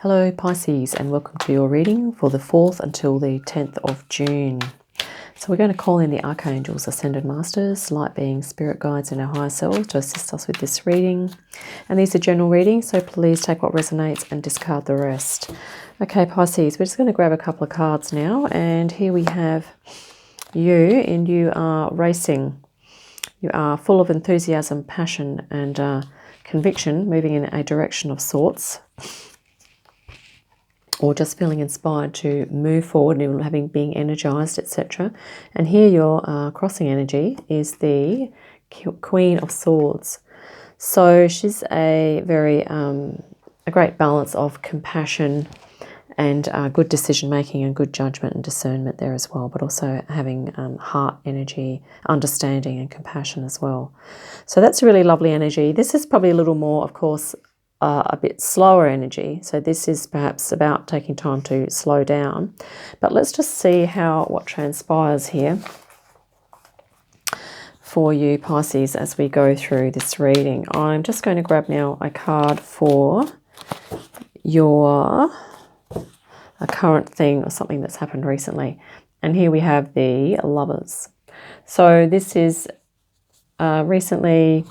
Hello Pisces, and welcome to your reading for the 4th until the 10th of June. So we're going to call in the Archangels, Ascendant Masters, light beings, spirit guides and our higher selves to assist us with this reading. And these are general readings, so please take what resonates and discard the rest. Okay Pisces, we're just going to grab a couple of cards now, and here we have you, and you are racing. You are full of enthusiasm, passion and conviction, moving in a direction of sorts, or just feeling inspired to move forward and having being energized, etc. And here your crossing energy is the Queen of Swords. So she's a very a great balance of compassion and good decision making and good judgment and discernment there as well, but also having heart energy, understanding and compassion as well. So that's a really lovely energy. This is probably a little more, of course, a bit slower energy. So this is perhaps about taking time to slow down. But let's just see what transpires here for you Pisces as we go through this reading. I'm just going to grab now a card for a current thing or something that's happened recently. And here we have the Lovers. So this is recently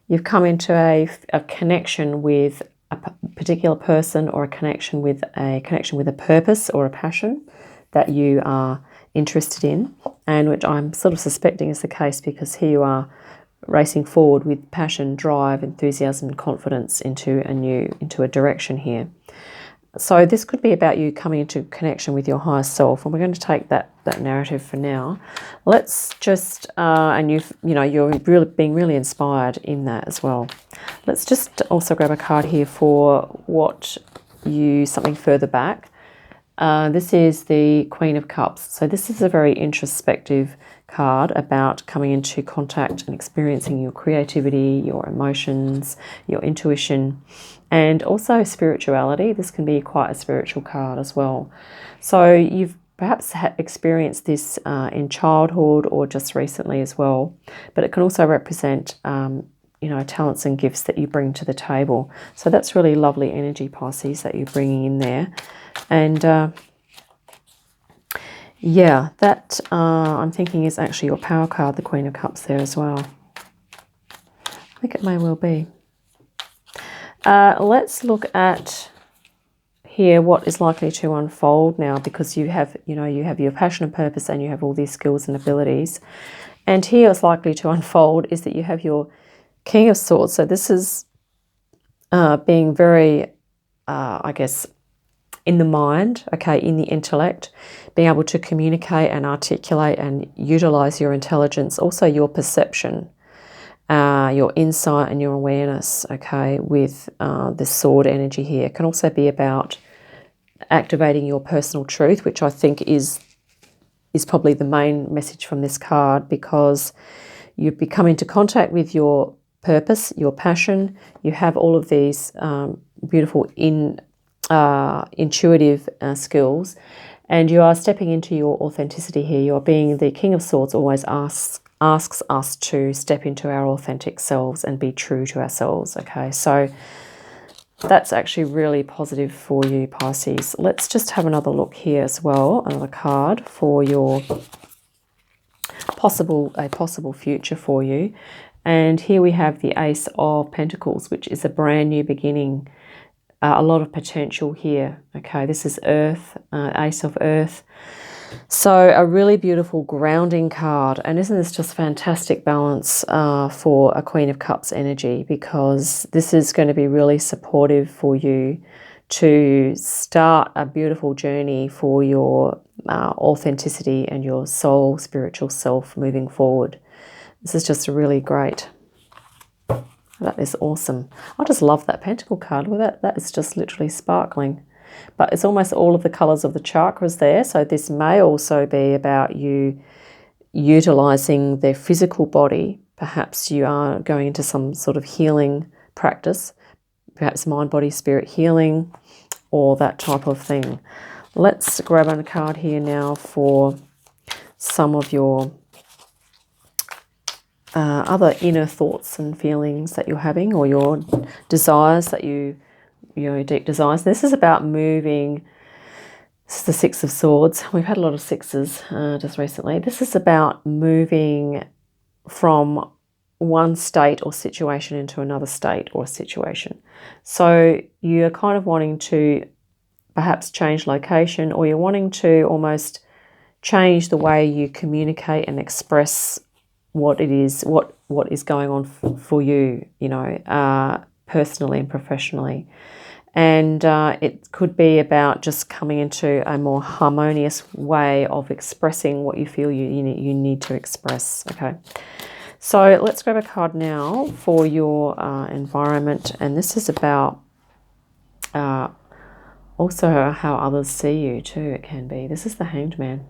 you've come into a connection with a particular person, or a connection with a purpose or a passion that you are interested in, and which I'm sort of suspecting is the case, because here you are racing forward with passion, drive, enthusiasm and confidence into a direction here. So this could be about you coming into connection with your higher self, and we're going to take that narrative for now. Let's just and you're really being really inspired in that as well. Let's just also grab a card here for something further back. This is the Queen of Cups. So this is a very introspective card about coming into contact and experiencing your creativity, your emotions, your intuition, and also spirituality. This can be quite a spiritual card as well. So you've perhaps experienced this in childhood or just recently as well, but it can also represent talents and gifts that you bring to the table. So that's really lovely energy, Pisces, that you're bringing in there. And yeah, that I'm thinking is actually your power card, the Queen of Cups there as well. I think it may well be. Let's look at here what is likely to unfold now, because you have your passion and purpose, and you have all these skills and abilities. And here what's likely to unfold is that you have your King of Swords. So this is being very, I guess, in the mind, okay, in the intellect, being able to communicate and articulate and utilize your intelligence, also your perception, your insight and your awareness, okay, with the sword energy here. It can also be about activating your personal truth, which I think is probably the main message from this card, because you've become into contact with your purpose, your passion. You have all of these beautiful intuitive skills, and you are stepping into your authenticity here. You are being the King of Swords always asks us to step into our authentic selves and be true to ourselves. Okay, so that's actually really positive for you, Pisces. Let's just have another look here as well, another card for your possible future for you. And here we have the Ace of Pentacles, which is a brand new beginning. A lot of potential here. Okay, this is Earth, Ace of Earth. So a really beautiful grounding card. And isn't this just fantastic balance for a Queen of Cups energy? Because this is going to be really supportive for you to start a beautiful journey for your authenticity and your soul, spiritual self moving forward. This is just really great. That is awesome. I just love that pentacle card. Well, that is just literally sparkling. But it's almost all of the colours of the chakras there. So this may also be about you utilising their physical body. Perhaps you are going into some sort of healing practice, perhaps mind, body, spirit healing, or that type of thing. Let's grab a card here now for some of your other inner thoughts and feelings that you're having, or your desires that you your deep desires. This is about moving. This is the Six of Swords. We've had a lot of sixes just recently. This is about moving from one state or situation into another state or situation. So you're kind of wanting to perhaps change location, or you're wanting to almost change the way you communicate and express what it is, what is going on for you, you know, personally and professionally. And it could be about just coming into a more harmonious way of expressing what you feel you need to express. Okay, so let's grab a card now for your environment, and this is about also how others see you too. It can be. This is the Hanged Man.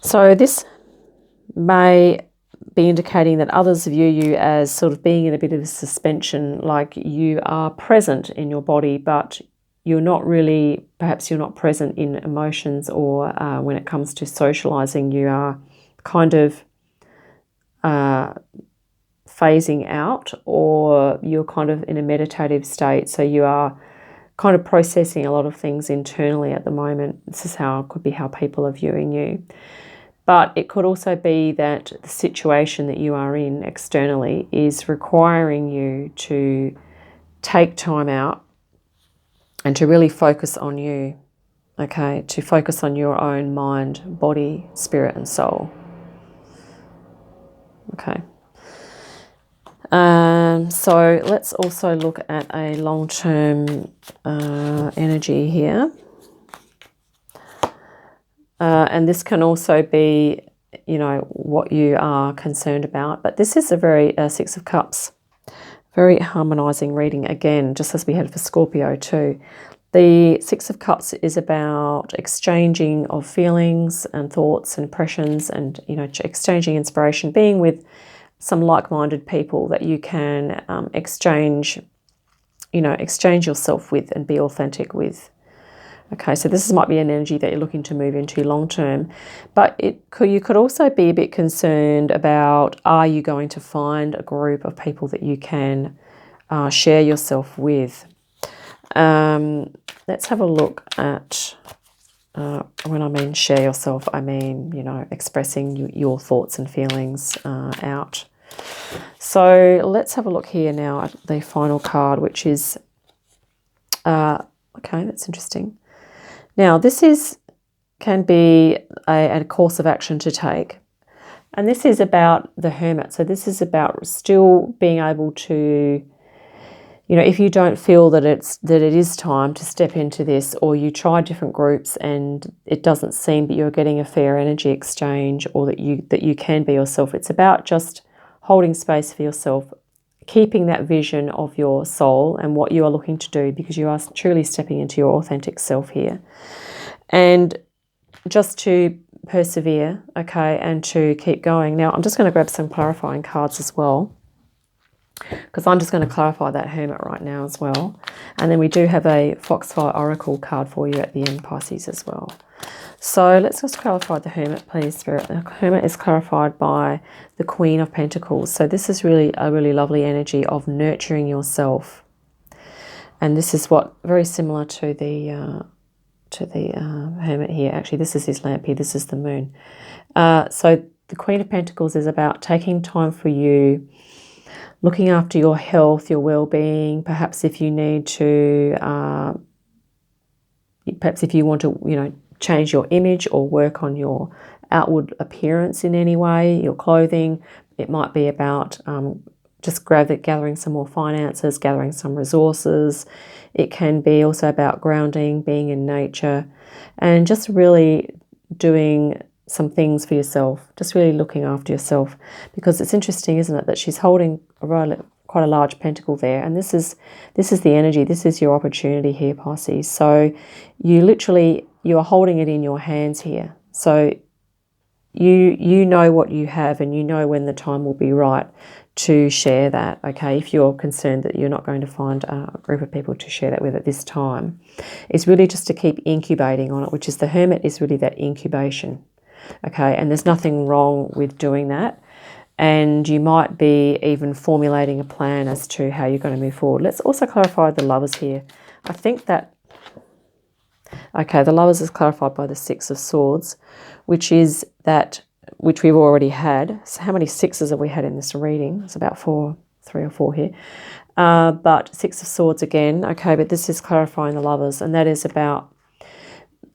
So this may be indicating that others view you as sort of being in a bit of a suspension, like you are present in your body, but you're not really, perhaps you're not present in emotions, or when it comes to socializing, you are kind of phasing out, or you're kind of in a meditative state. So you are kind of processing a lot of things internally at the moment. This is how it could be how people are viewing you. But it could also be that the situation that you are in externally is requiring you to take time out and to really focus on you, okay? To focus on your own mind, body, spirit, and soul. Okay. So let's also look at a long-term energy here. And this can also be, you know, what you are concerned about. But this is a very Six of Cups, very harmonizing reading again, just as we had for Scorpio too. The Six of Cups is about exchanging of feelings and thoughts and impressions, and, you know, exchanging inspiration, being with some like-minded people that you can exchange yourself with and be authentic with. Okay, so this might be an energy that you're looking to move into long term, but you could also be a bit concerned about, are you going to find a group of people that you can share yourself with? Let's have a look at, when I mean share yourself, I mean, you know, expressing your thoughts and feelings out. So let's have a look here now at the final card, which is, okay, that's interesting. Now, this can be a course of action to take. And this is about the Hermit. So this is about still being able to, you know, if you don't feel that it is time to step into this, or you try different groups and it doesn't seem that you're getting a fair energy exchange, or that you can be yourself. It's about just holding space for yourself, keeping that vision of your soul and what you are looking to do, because you are truly stepping into your authentic self here. And just to persevere, okay, and to keep going. Now, I'm just going to grab some clarifying cards as well, because I'm just going to clarify that Hermit right now as well. And then we do have a Foxfire Oracle card for you at the end, Pisces, as well. So let's just clarify the Hermit, please, Spirit. The Hermit is clarified by the Queen of Pentacles. So this is really a really lovely energy of nurturing yourself. And this is what, very similar to the Hermit here. Actually, this is his lamp here. This is the moon. So the Queen of Pentacles is about taking time for you, looking after your health, your well-being. Perhaps if you need to, perhaps if you want to, you know, change your image or work on your outward appearance in any way, your clothing. It might be about just gathering some more finances, gathering some resources. It can be also about grounding, being in nature, and just really doing some things for yourself, just really looking after yourself. Because it's interesting, isn't it, that she's holding quite a large pentacle there, and this is the energy, this is your opportunity here, Pisces. So you are holding it in your hands here. So you know what you have, and you know when the time will be right to share that, okay? If you're concerned that you're not going to find a group of people to share that with at this time, it's really just to keep incubating on it, which is the Hermit is really that incubation, okay? And there's nothing wrong with doing that. And you might be even formulating a plan as to how you're going to move forward. Let's also clarify the Lovers here. I think that, okay, the Lovers is clarified by the Six of Swords, which we've already had. So how many sixes have we had in this reading? It's about 3 or 4 here. But Six of Swords again. Okay, but this is clarifying the Lovers, and that is about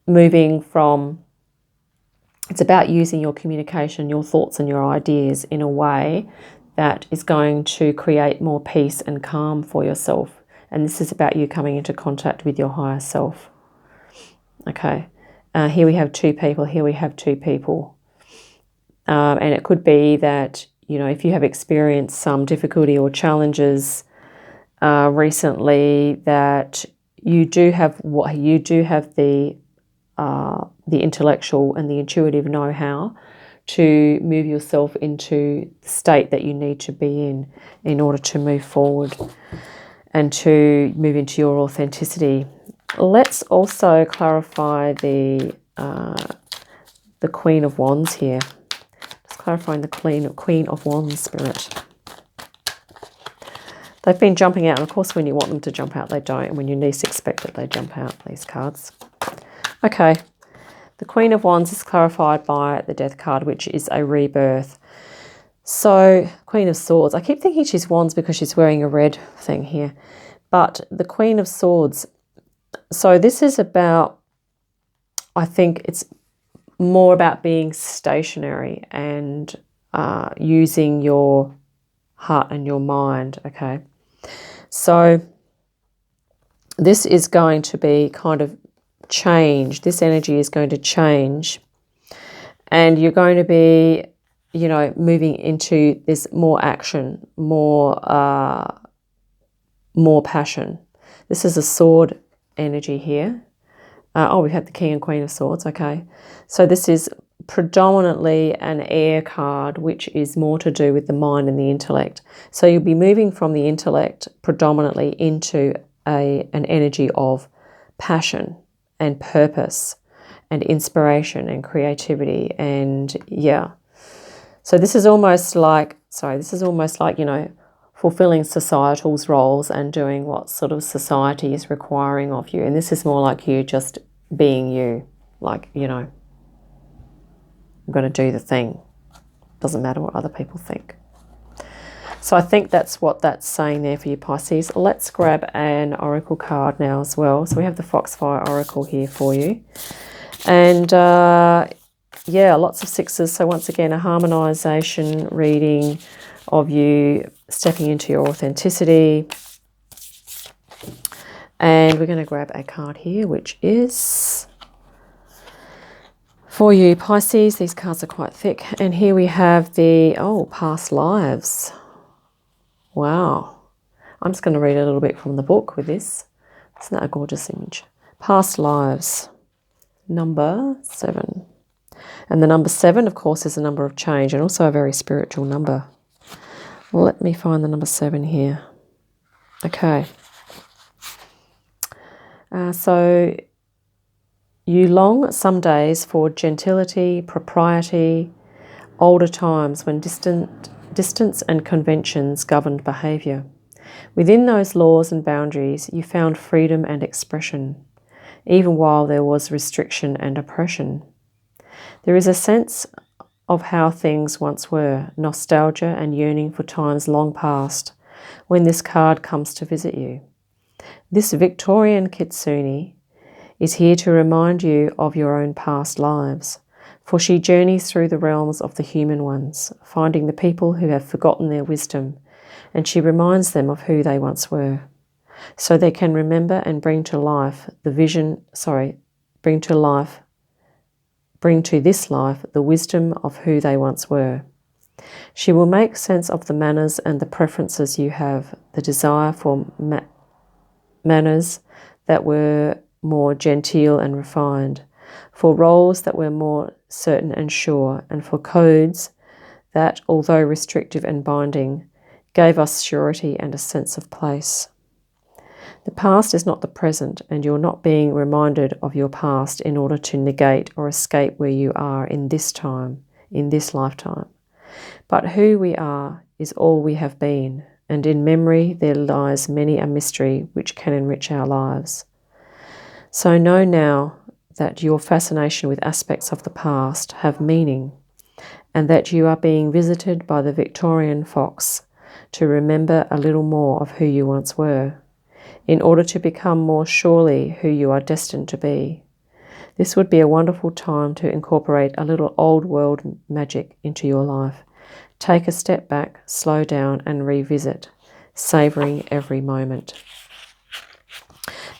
moving from, it's about using your communication, your thoughts and your ideas in a way that is going to create more peace and calm for yourself. And this is about you coming into contact with your higher self. Okay, here we have 2 people, here we have 2 people. And it could be that, you know, if you have experienced some difficulty or challenges recently, that you do have the intellectual and the intuitive know-how to move yourself into the state that you need to be in order to move forward and to move into your authenticity. Let's also clarify the Queen of Wands here. Just clarifying the Queen of Wands spirit. They've been jumping out, and of course when you want them to jump out, they don't. And when you least expect it, they jump out, these cards. Okay, the Queen of Wands is clarified by the Death card, which is a rebirth. So, Queen of Swords. I keep thinking she's Wands because she's wearing a red thing here. But the Queen of Swords. So this is about, I think it's more about being stationary and using your heart and your mind, okay? So this is going to be kind of change. This energy is going to change, and you're going to be, you know, moving into this more action, more passion. This is a sword energy here. We have the King and Queen of Swords. Okay, so this is predominantly an air card, which is more to do with the mind and the intellect. So you'll be moving from the intellect predominantly into an energy of passion and purpose and inspiration and creativity. And yeah, so this is almost like, you know, fulfilling societal's roles and doing what sort of society is requiring of you. And this is more like you just being you, like, you know, I'm going to do the thing. Doesn't matter what other people think. So I think that's what that's saying there for you, Pisces. Let's grab an oracle card now as well. So we have the Foxfire Oracle here for you. And yeah, lots of sixes. So once again, a harmonization reading of you stepping into your authenticity. And we're going to grab a card here, which is for you, Pisces. These cards are quite thick. And here we have the, past lives. Wow. I'm just going to read a little bit from the book with this. Isn't that a gorgeous image? Past lives. Number 7. And the number 7, of course, is a number of change and also a very spiritual number. Let me find the number 7 here. Okay. So you long some days for gentility, propriety, older times when distance and conventions governed behaviour. Within those laws and boundaries, you found freedom and expression, even while there was restriction and oppression. There is a sense of how things once were, nostalgia and yearning for times long past, when this card comes to visit you. This Victorian Kitsune is here to remind you of your own past lives, for she journeys through the realms of the human ones, finding the people who have forgotten their wisdom, and she reminds them of who they once were, so they can remember and bring to this life the wisdom of who they once were. She will make sense of the manners and the preferences you have, the desire for manners that were more genteel and refined, for roles that were more certain and sure, and for codes that, although restrictive and binding, gave us surety and a sense of place. The past is not the present, and you're not being reminded of your past in order to negate or escape where you are in this time, in this lifetime. But who we are is all we have been, and in memory there lies many a mystery which can enrich our lives. So know now that your fascination with aspects of the past have meaning, and that you are being visited by the Victorian fox to remember a little more of who you once were, in order to become more surely who you are destined to be. This would be a wonderful time to incorporate a little old world magic into your life. Take a step back, slow down, and revisit, savouring every moment.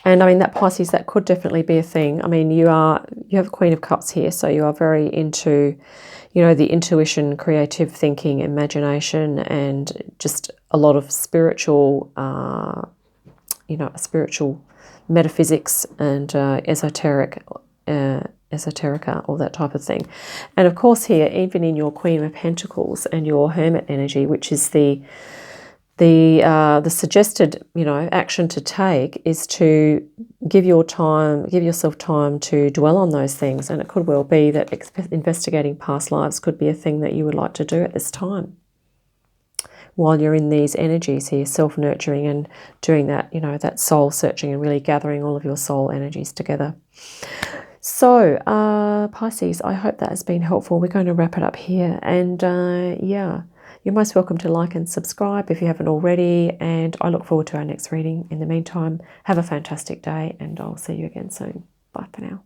And I mean, that Pisces, that could definitely be a thing. I mean, you have a Queen of Cups here, so you are very into, the intuition, creative thinking, imagination, and just a lot of spiritual, spiritual metaphysics and esoterica, all that type of thing. And of course here, even in your Queen of Pentacles and your Hermit energy, which is the suggested, action to take is to give yourself time to dwell on those things. And it could well be that investigating past lives could be a thing that you would like to do at this time, while you're in these energies here, self-nurturing and doing that, that soul searching and really gathering all of your soul energies together. So, Pisces, I hope that has been helpful. We're going to wrap it up here. And you're most welcome to like and subscribe if you haven't already. And I look forward to our next reading. In the meantime, have a fantastic day, and I'll see you again soon. Bye for now.